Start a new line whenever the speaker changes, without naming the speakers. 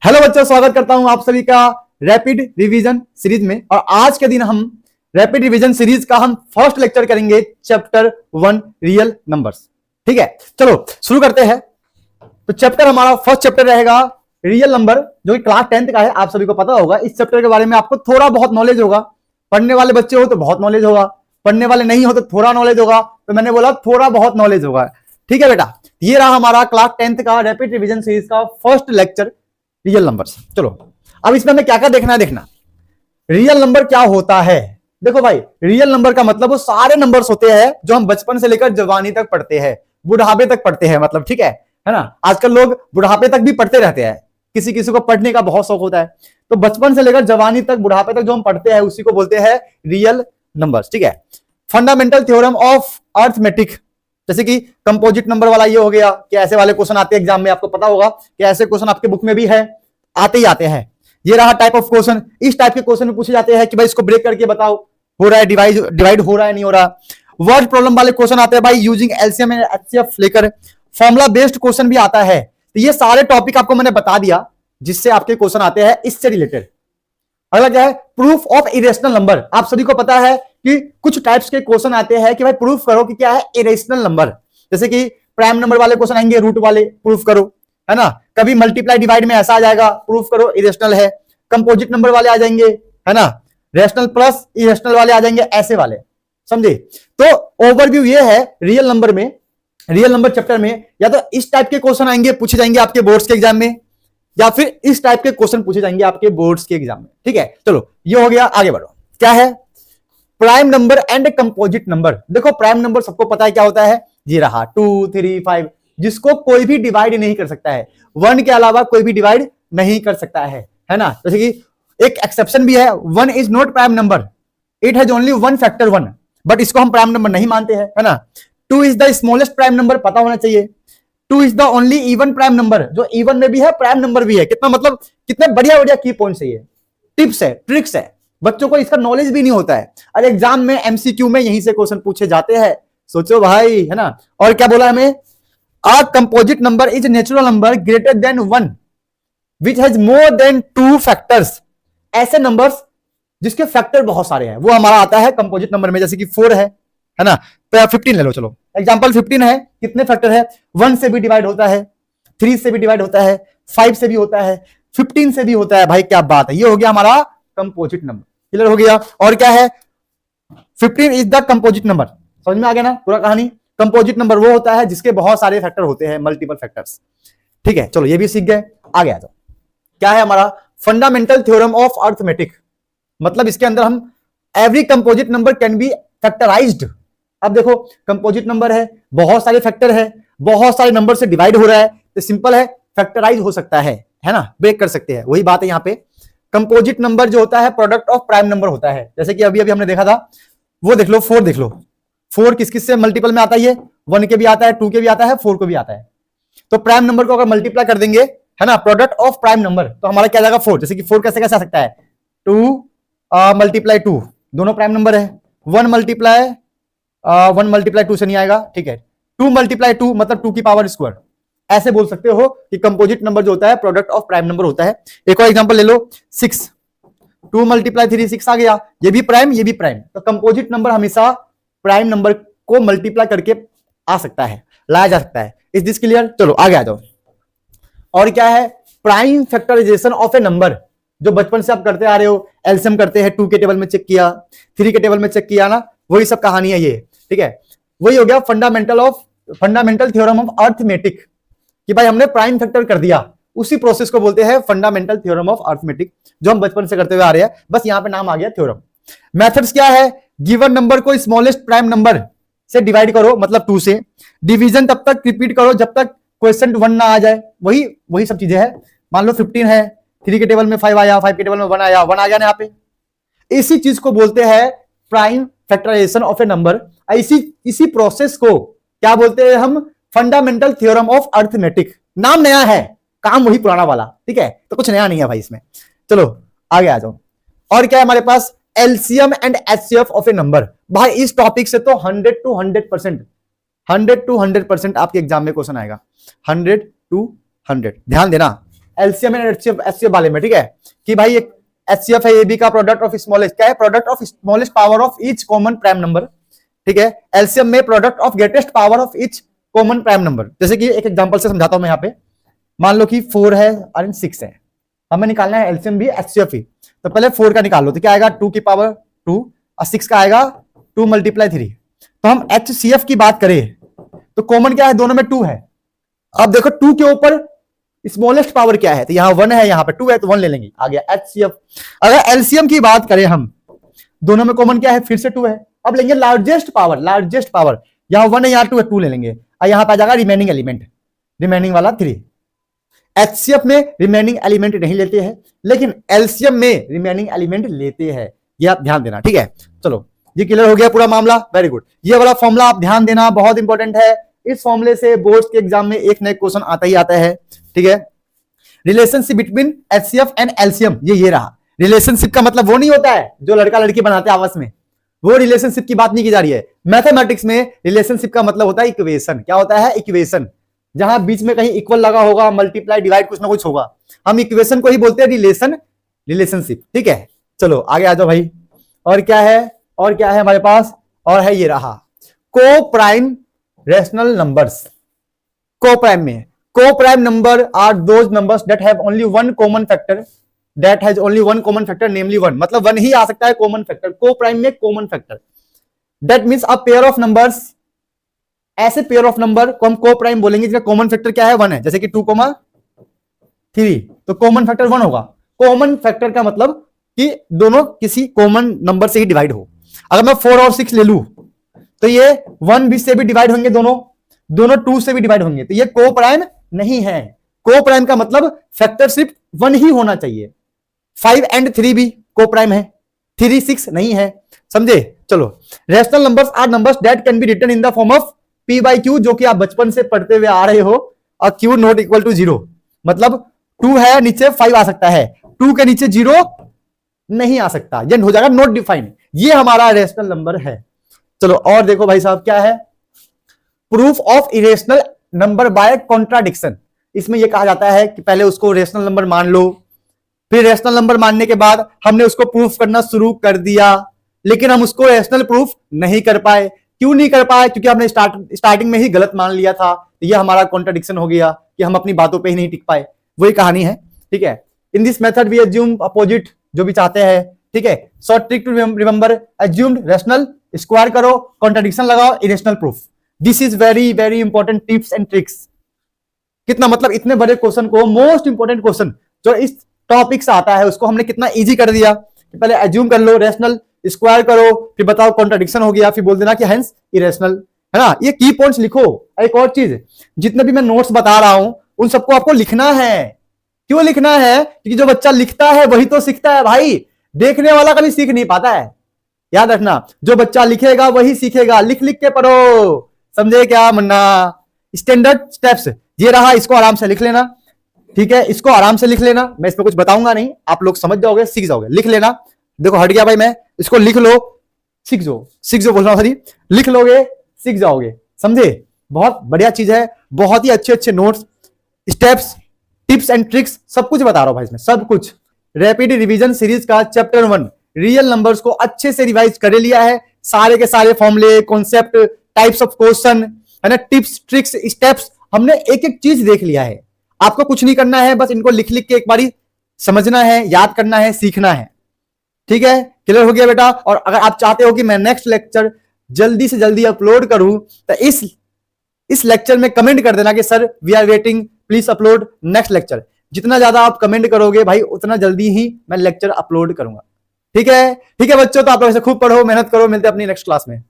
Hello बच्चों, स्वागत करता हूं आप सभी का रैपिड रिवीजन सीरीज में। और आज के दिन हम रैपिड रिवीजन सीरीज का फर्स्ट लेक्चर करेंगे, चैप्टर 1 रियल नंबर्स। ठीक है, चलो शुरू करते हैं। तो चैप्टर हमारा फर्स्ट चैप्टर रहेगा रियल नंबर, जो कि क्लास 10th का है। आप सभी को पता होगा इस चैप्टर के बारे में, आपको थोड़ा बहुत नॉलेज होगा। पढ़ने वाले बच्चे हो तो बहुत नॉलेज होगा, पढ़ने वाले नहीं हो तो थोड़ा नॉलेज होगा। तो मैंने बोला थोड़ा बहुत नॉलेज होगा। ठीक है बेटा, ये रहा हमारा क्लास 10th का रैपिड रिवीजन सीरीज का फर्स्ट लेक्चर, रियल नंबर्स। चलो अब इसमें हमें क्या क्या देखना है, देखना रियल नंबर क्या होता है। देखो भाई, रियल नंबर का मतलब वो सारे नंबर्स होते हैं जो हम बचपन से लेकर जवानी तक पढ़ते हैं, बुढ़ापे तक पढ़ते हैं। मतलब ठीक है ना, आजकल लोग बुढ़ापे तक भी पढ़ते रहते हैं। किसी किसी को पढ़ने का बहुत शौक होता है। तो बचपन से लेकर जवानी तक, बुढ़ापे तक जो हम पढ़ते हैं उसी को बोलते हैं रियल नंबर्स। ठीक है, फंडामेंटल थ्योरम ऑफ अर्थमेटिक, जैसे कि कंपोजिट नंबर वाला ये हो गया कि ऐसे वाले क्वेश्चन आते हैं एग्जाम में। आपको पता होगा कि ऐसे क्वेश्चन आपके बुक में भी है, आते ही आते हैं। ये रहा टाइप ऑफ क्वेश्चन। इस टाइप के क्वेश्चन पूछे जाते हैं कि भाई इसको ब्रेक करके बताओ, हो रहा है डिवाइड हो रहा है नहीं हो रहा। वर्ड प्रॉब्लम वाले क्वेश्चन आते हैं भाई, यूजिंग एलसीएम एंड एचसीएफ लेकर। फॉर्मूला बेस्ड क्वेश्चन भी आता है। तो ये सारे टॉपिक आपको मैंने बता दिया जिससे आपके क्वेश्चन आते हैं इससे रिलेटेड। अगला क्या है, प्रूफ ऑफ इरेशनल नंबर। आप सभी को पता है कि कुछ टाइप्स के क्वेश्चन आते हैं कि भाई प्रूफ करो कि क्या है इरेशनल नंबर। जैसे कि प्राइम नंबर वाले क्वेश्चन आएंगे, रूट वाले प्रूफ करो, है ना। कभी मल्टीप्लाई डिवाइड में ऐसा आ जाएगा, प्रूफ करो इरेशनल है। कंपोजिट नंबर वाले आ जाएंगे, है ना। रेशनल प्लस इरेशनल वाले आ जाएंगे, ऐसे वाले, समझे। तो ओवरव्यू ये है रियल नंबर में, रियल नंबर चैप्टर में। या तो इस टाइप के क्वेश्चन आएंगे, पूछे जाएंगे आपके बोर्ड्स के एग्जाम में, या फिर इस टाइप के क्वेश्चन पूछे जाएंगे आपके बोर्ड्स के एग्जाम में। ठीक है, चलो ये हो गया, आगे बढ़ो। क्या है prime number and composite number. देखो प्राइम नंबर सबको पता है क्या होता है, ये रहा 2, 3, 5, जिसको कोई भी डिवाइड नहीं कर सकता है। 1 के अलावा कोई भी डिवाइड नहीं कर सकता है ना। जैसे कि एक एक्सेप्शन भी है, 1 is not prime number, it has only 1 factor 1, but इसको हम प्राइम नंबर नहीं मानते हैं, है ना। 2 is the smallest prime number, पता होना चाहिए। 2 is the only even prime number, जो इवन में भी है प्राइम नंबर भी है। कितना मतलब कितने बढ़िया बढ़िया की पॉइंट्स है, ये टिप्स है, ट्रिक्स है। बच्चों को इसका नॉलेज भी नहीं होता है, और एग्जाम में एमसीक्यू में यहीं से क्वेश्चन पूछे जाते हैं। सोचो भाई, है ना। और क्या बोला हमें, a composite number is natural number greater than 1 which has more than 2 factors. ऐसे नंबर्स जिसके फैक्टर बहुत सारे हैं वो हमारा आता है कंपोजिट नंबर में। जैसे कि 4 है ना, 15 ले लो, चलो एग्जांपल 15 है, कितने फैक्टर है, 1 से भी डिवाइड होता है, 3 से भी डिवाइड होता है, 5 से भी होता है, 15 से भी होता है। भाई क्या बात है, ये हो गया हमारा कंपोजिट नंबर। क्लियर हो गया। और क्या है, 15 इज द कंपोजिट नंबर। समझ में आ गया ना पूरा कहानी। कंपोजिट नंबर वो होता है जिसके बहुत सारे फैक्टर होते हैं, मल्टीपल फैक्टर्स। ठीक है, चलो ये भी सीख गए, आगे आ जाओ। क्या है हमारा फंडामेंटल थ्योरम ऑफ अर्थमेटिक। मतलब इसके अंदर हम every composite number can be factorised. अब देखो कंपोजिट नंबर है, बहुत सारे फैक्टर है, बहुत सारे नंबर से डिवाइड हो रहा है, तो सिंपल है फैक्टराइज हो सकता है ना, ब्रेक कर सकते हैं। वही बात है यहाँ पे। कंपोजिट नंबर जो होता है प्रोडक्ट ऑफ प्राइम नंबर होता है। जैसे कि अभी अभी हमने देखा था, वो देख लो 4 देख लो, 4 किस किस से मल्टीपल में आता है, 1 के भी आता है, 2 के भी आता है, 4 को भी आता है। तो प्राइम नंबर को अगर मल्टीप्लाई कर देंगे, है ना, प्रोडक्ट ऑफ प्राइम नंबर, तो हमारा क्या जाएगा 4। जैसे कि 4 कैसे कैसे आ सकता है, 2 मल्टीप्लाई 2, दोनों प्राइम नंबर है। 1 मल्टीप्लाई 2 से नहीं आएगा, ठीक है। 2 मल्टीप्लाई 2 मतलब 2 की पावर स्क्वायर। ऐसे बोल सकते हो कि कंपोजिट नंबर जो होता है प्रोडक्ट ऑफ प्राइम नंबर होता है। एक और एग्जांपल ले लो, 6, 2 मल्टीप्लाई 3, 6 आ गया, ये भी प्राइम ये भी प्राइम। तो कंपोजिट नंबर हमेशा प्राइम नंबर को मल्टीप्लाई करके आ सकता है, लाया जा सकता है। Is this clear. चलो आगे आ जाओ। और क्या है prime factorization of a number, जो बचपन से आप करते आ रहे हो, एलसीएम करते हैं, 2 के टेबल में चेक किया, 3 के टेबल में चेक किया ना, वही सब कहानी है ये। ठीक है, वही हो गया फंडामेंटल थ्योरम ऑफ अर्थमेटिक, कि भाई हमने प्राइम फैक्टर कर दिया। उसी प्रोसेस को बोलते हैं फंडामेंटल थ्योरम ऑफ अर्थमेटिक, जो हम बचपन से करते हुए आ रहे हैं, बस यहां पे नाम आ गया थ्योरम। मेथड्स क्या है, गिवन नंबर को स्मॉलेस्ट प्राइम नंबर से डिवाइड करो, मतलब 2 से। डिवीजन तब तक रिपीट करो जब तक क्वेश्चन 1 ना आ जाए, वही सब चीजें हैं। मान लो 15 है, 3 के टेबल में 5 आया, 5 के टेबल में 1 आया, 1 आ गया ना यहाँ पे। इसी चीज को बोलते हैं prime factorization of a number. इसी प्रोसेस को क्या बोलते हैं हम, फंडामेंटल थ्योरम ऑफ अर्थमेटिक। नाम नया है, काम वही पुराना वाला, ठीक है, तो कुछ नया नहीं है भाई इसमें। चलो आगे आ जाओ। और क्या है हमारे पास, LCM and HCF of a number. भाई इस टॉपिक से तो 100 to 100% आपके एग्जाम में क्वेश्चन आएगा। 100 to 100 ध्यान देना, एलसीएम एंड एचसीएफ वाले में, ठीक है, कि भाई एक एचसीएफ है एबी का प्रोडक्ट ऑफ स्मॉलेस्ट, क्या है, product of smallest power of each common prime number, ठीक है। एलसीएम में product of greatest power of each common prime number. जैसे कि एक एग्जांपल से समझाता हूं मैं यहाँ पे, मान लो कि 4 है और 6 है, हमें निकालना है एलसीएम भी एचसीएफ ही। तो पहले 4 का निकाल लो, तो क्या आएगा 2 की पावर 2 और 6 का आएगा 2 × 3। तो हम एचसीएफ की बात करें तो कॉमन क्या है, दोनों में 2 है। अब देखो 2 के ऊपर स्मॉलेस्ट पावर क्या है, तो यहां 1 है, यहां पे 2 है, तो 1 ले लेंगे, आ गया एचसीएफ। अगर एलसीएम की बात करें हम, दोनों में कॉमन क्या है, फिर से 2 है। अब लेंगे लार्जेस्ट पावर, लार्जेस्ट पावर, यहां 1 है, यहां 2 है, 2 ले लेंगे, और यहां पे आ जाएगा रिमेनिंग एलिमेंट, रिमेनिंग वाला 3। एचसीएफ में रिमेनिंग एलिमेंट नहीं लेते हैं, लेकिन एलसीएम में रिमेनिंग एलिमेंट लेते हैं, ये आप ध्यान देना, ठीक है। चलो ये क्लियर हो गया पूरा मामला, वेरी गुड। ये वाला फॉर्मूला आप ध्यान देना, बहुत इंपॉर्टेंट है। इस फॉर्मूले से बोर्ड के एग्जाम में एक नए क्वेश्चन आता ही आता है, ठीक है। Relationship between HCF and LCM, ये रहा। रिलेशनशिप का मतलब वो नहीं होता है जो लड़का लड़की बनाते हैं आपस में, वो रिलेशनशिप की बात नहीं की जा रही है। मैथमेटिक्स में रिलेशनशिप का मतलब होता है इक्वेशन। क्या होता है, इक्वेशन, जहां बीच में कहीं इक्वल लगा होगा, मल्टीप्लाई डिवाइड कुछ ना कुछ होगा, हम इक्वेशन को ही बोलते हैं रिलेशनशिप, ठीक है। चलो आगे आ जाओ भाई, और क्या है, और क्या है हमारे पास, और है ये रहा coprime rational numbers. Coprime में, coprime number are those numbers that have only one common factor, that has only one common factor namely 1, मतलब 1 ही आ सकता है कॉमन फैक्टर। को प्राइम में common factor, that means a pair of numbers, ऐसे pair of number को हम को प्राइम बोलेंगे जिसका कॉमन फैक्टर क्या है, 1 है। जैसे कि 2,3, तो कॉमन फैक्टर 1 होगा। कॉमन फैक्टर का मतलब कि दोनों किसी कॉमन नंबर से ही डिवाइड हो। अगर मैं 4 और 6 ले लूं तो ये 1 भी से भी डिवाइड होंगे, दोनों 2 से भी डिवाइड होंगे, तो ये को प्राइम नहीं है। को प्राइम का मतलब फैक्टर सिर्फ 1 ही होना चाहिए। 5 एंड 3 भी को प्राइम है, 3 6 नहीं है, समझे। चलो, rational numbers are numbers that can be written in the form of p by q, जो कि आप बचपन से पढ़ते हुए आ रहे हो, और q नॉट इक्वल टू 0, मतलब 2 है नीचे 5 आ सकता है, 2 के नीचे 0 नहीं आ सकता, ये हो जाएगा नॉट डिफाइंड। ये हमारा रेशनल नंबर है। चलो और देखो भाई साहब, क्या है, proof of irrational number by contradiction. इसमें यह कहा जाता है कि पहले उसको रेशनल नंबर मान लो, फिर रेशनल नंबर मानने के बाद हमने उसको प्रूफ करना शुरू कर दिया, लेकिन हम उसको रेशनल प्रूफ नहीं कर पाए। क्यों नहीं कर पाए, क्योंकि हमने स्टार्टिंग में ही गलत मान लिया था। ये हमारा कॉन्ट्राडिक्शन हो गया कि हम अपनी बातों पे ही नहीं टिक पाए, वही कहानी है, ठीक है। In this method we assume opposite, जो भी चाहते हैं, ठीक है। Short trick to remember, assumed rational, square करो, कॉन्ट्राडिक्शन लगाओ, irrational proof. This is very very important tips and tricks. कितना मतलब इतने बड़े क्वेश्चन को, मोस्ट इंपॉर्टेंट क्वेश्चन जो इस टॉपिक से आता है, उसको हमने कितना इजी कर दिया। पहले अज्यूम कर लो, रेशनल, स्क्वायर करो, फिर बताओ कॉन्ट्राडिक्शन हो गया, फिर बोल देना कि हेंस इरेशनल, है ना। ये की पॉइंट्स लिखो। एक और चीज, जितने भी मैं नोट्स बता रहा हूं उन सबको आपको लिखना है। क्यों लिखना है, क्योंकि जो बच्चा लिखता है वही तो सीखता है भाई, देखने वाला कभी सीख नहीं पाता है। याद रखना, जो बच्चा लिखेगा वही सीखेगा, लिख लिख के पढ़ो, समझे क्या मुन्ना। स्टैंडर्ड स्टेप्स ये रहा, इसको आराम से लिख लेना, ठीक है। इसको आराम से लिख लेना, मैं इसमें कुछ बताऊंगा नहीं, आप लोग समझ जाओगे, सीख जाओगे, लिख लेना। देखो हट गया भाई, मैं इसको लिख लो, सीख जाओ बोल रहा हूं, सॉरी, लिख लोगे सीख जाओगे, समझे। बहुत बढ़िया चीज है, बहुत ही अच्छे अच्छे notes, steps, tips and tricks सब कुछ बता रहा हूं भाई, इसमें सब कुछ। रैपिड रिवीजन सीरीज का चैप्टर 1 रियल नंबर्स को अच्छे से रिवाइज कर लिया है, सारे के सारे फॉर्मूले, कॉन्सेप्ट, टाइप्स ऑफ क्वेश्चन, है ना, टिप्स, ट्रिक्स, स्टेप्स, हमने एक एक चीज देख लिया है। आपको कुछ नहीं करना है, बस इनको लिख लिख के एक बारी समझना है, याद करना है, सीखना है, ठीक है। क्लियर हो गया बेटा। और अगर आप चाहते हो कि मैं नेक्स्ट लेक्चर जल्दी से जल्दी अपलोड करूं, तो इस लेक्चर में कमेंट कर देना कि sir we are waiting, please upload next lecture. जितना ज्यादा आप कमेंट करोगे भाई, उतना जल्दी ही मैं लेक्चर अपलोड करूंगा, ठीक है। ठीक है बच्चों, तो आप लोग ऐसे खूब पढ़ो, मेहनत करो, मिलते हैं अपनी नेक्स्ट क्लास में।